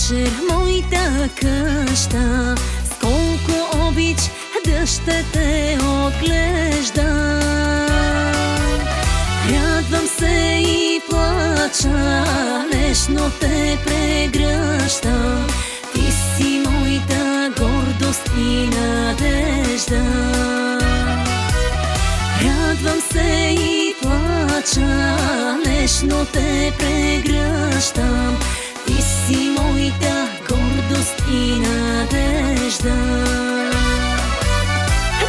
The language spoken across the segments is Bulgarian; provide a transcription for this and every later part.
вечер моята къща, с колко обич да ще те отглежда. Радвам се и плача, нежно те прегръщам. Ти си моята гордост и надежда. Радвам се и плача, нежно те прегръщам. Ти си моята гордост и надежда.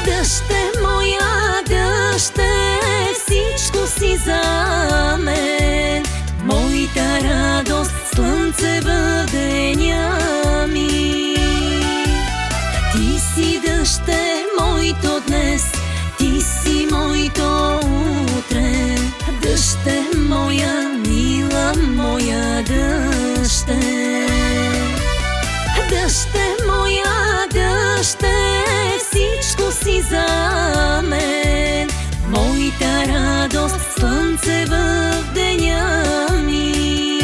Дъще моя, дъще, всичко си за мен. Моята радост, слънце в деня ми. Ти си дъще моето днес, ти си моето утре. Дъще моя, мила моя дъще. Дъще моя, дъще, всичко си за мен. Моята радост, слънце в деня ми.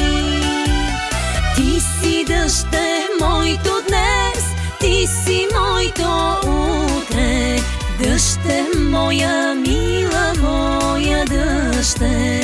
Ти си дъще моето днес, ти си моето утре. Дъще моя, мила моя дъще.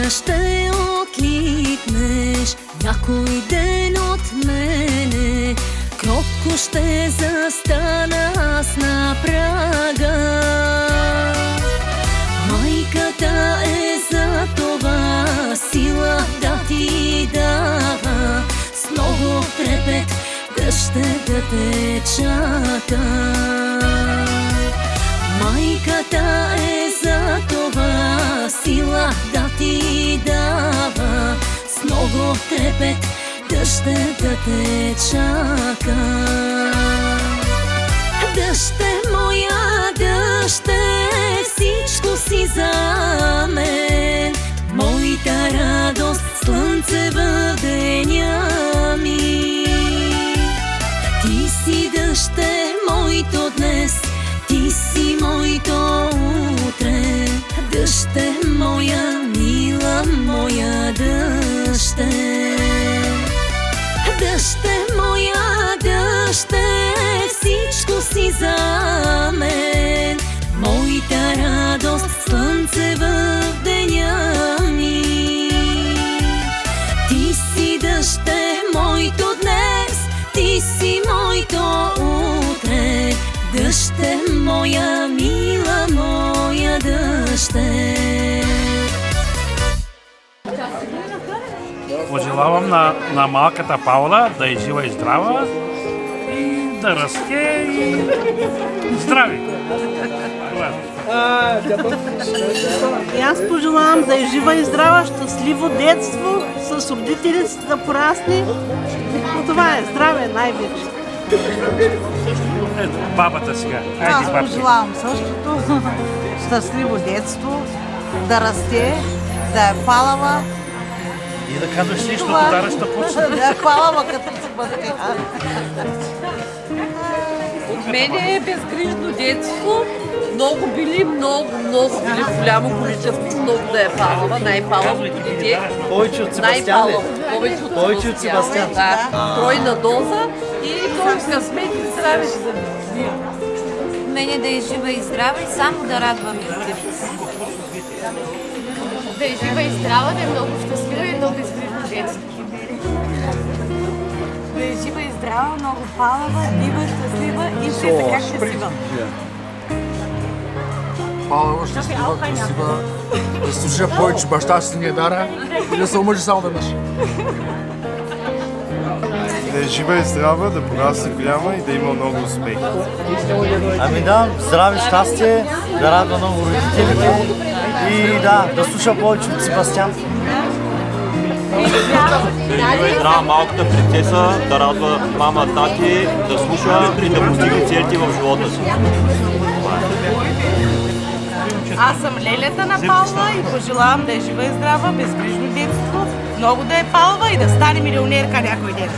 Ще отлитнеш някой ден от мене, кротко ще застана аз на прага. Майката е за това сила да ти дава, с много трепет дъщерята те чака. Майката е за това сила да ти дава, с много трепет дъщерята те чака. Дъще моя, дъще, всичко си за мен. Моята радост, слънце в деня ми. Ти си дъще моето днес, ти си моето утре. Дъще моя, мила моя дъще. Дъще моя, дъще, всичко си за мен. Моята радост, слънце в деня ми. Ти си дъще моето днес, ти си моето утре. Дъще моя, мила моя дъще. Пожелавам на малката Паула да е жива и здрава и да расте и здрави. И аз пожелавам да е жива и здрава, щастливо детство, с родителите си да порасне. Това е здраве най-вече. Ето, бабата сега. Аз пожелавам същото. Щастливо детство, да расте, да е палава. И да казваш си, защото дара ще почне. Да е палава, като се бъде. От мен е безгрижно детство. Много били в голямо количество, много да е палава, най-палавото дете. Повече от Себастьян. Повече от Себастьян. Да, тройна доза и той късмет и здраве за нея. Мене да е жива и здрава и само да радва милостивите си. Да е жива и здрава, да е много щастлива и много безгрижно детство. Да е жива и здрава, много палава, дива, щастлива и все така щастлива. Палава, щастлива, красива, да служа повече баща си не дара и да се омъжи само веднъж. Да е жива и здрава, да порасне голяма и да има много успех. Ами да, здраве, щастие, да радва много родителите и да слуша повече от Себастьян. Здрава малката принцеса, да радва мама, тати, да слуша и да постигне целите в живота си. Аз съм лелята на Павла и пожелавам да е жива и здрава, безгрижно детство, много да е палва и да стане милионерка някой ден.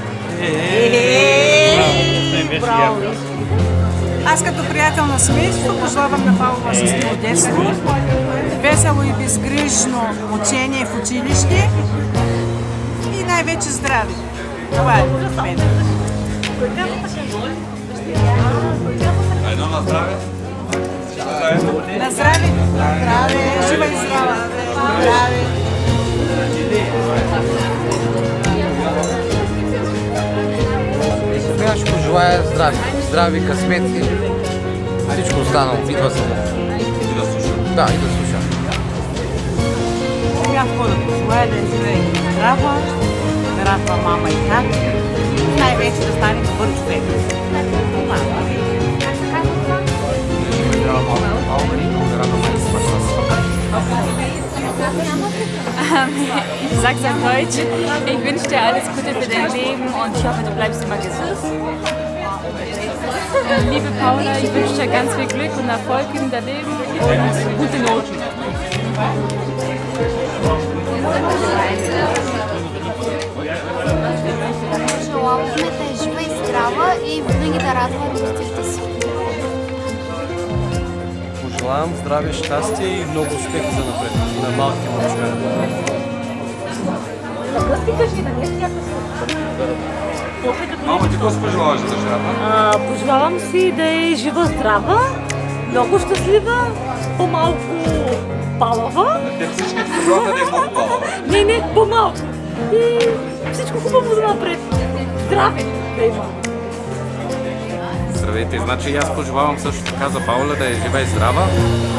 Браво! Аз като приятел на семейството пожелавам на Павлова щастливо детство, весело и безгрижно учение в училище и най-вече здраве. Това е от мен. Едно на здраве. На здраве! Здраве! Жива и здрава! Здраве! Сега ще пожелая здраве, здрави, късмет и всичко останало. Идва само. И да слушам. Да, и да слушам. Сега какво да пожелая да е жива и здрава, да радва мама и тати, най-вече да стане добър човек. Ich sag's auf Deutsch. Ich wünsche dir alles Gute für dein Leben und ich hoffe, du bleibst immer gesund. Liebe Paula, ich wünsche dir ganz viel Glück und Erfolg in deinem Leben und gute Noten. Пожелаваме да е жива и здрава и винаги да радва родителите си. Пожелавам здраве, щастие и много успех за напред на малките момчета. Мама, ти какво си пожелаваш за държавата? Пожелавам си да е жива, здрава, много щастлива, по-малко палава. Те всички ти пожелават да е много палава. Не, по-малко. И всичко хубаво за напред. Здраве да има. Здравейте, значи аз пожелавам също така за Паула да е жива и здрава,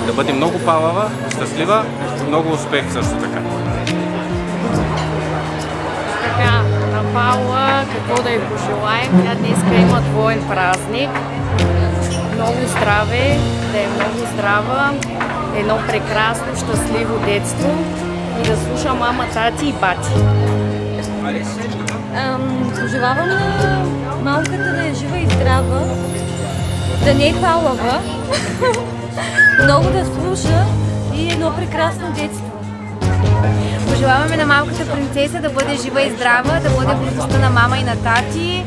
да бъде много палава, щастлива, много успех също така. Така, на Паула какво да й пожелаем? Тя днеска има двоен празник. Много здраве, да е много здрава, едно прекрасно, щастливо детство и да слуша мама, тати и бати. Пожелавам на малката да е жива и здрава, да не е палава, много да слуша и едно прекрасно детство. Пожелаваме на малката принцеса да бъде жива и здрава, да бъде в близостта на мама и на тати.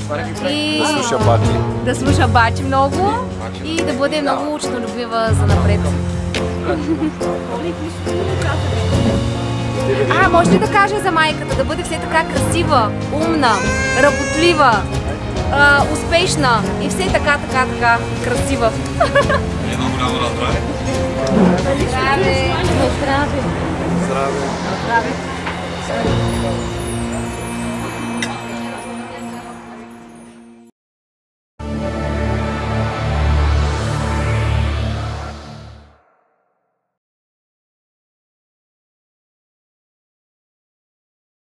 И да слуша бати. Да слуша бати много и да бъде много ученолюбива за напред. Може ли да кажа за майката? Да бъде все така красива, умна, работлива, успешна и все така красива. Едно голямо на здраве. Здраве! Здраве! Здраве. Здраве!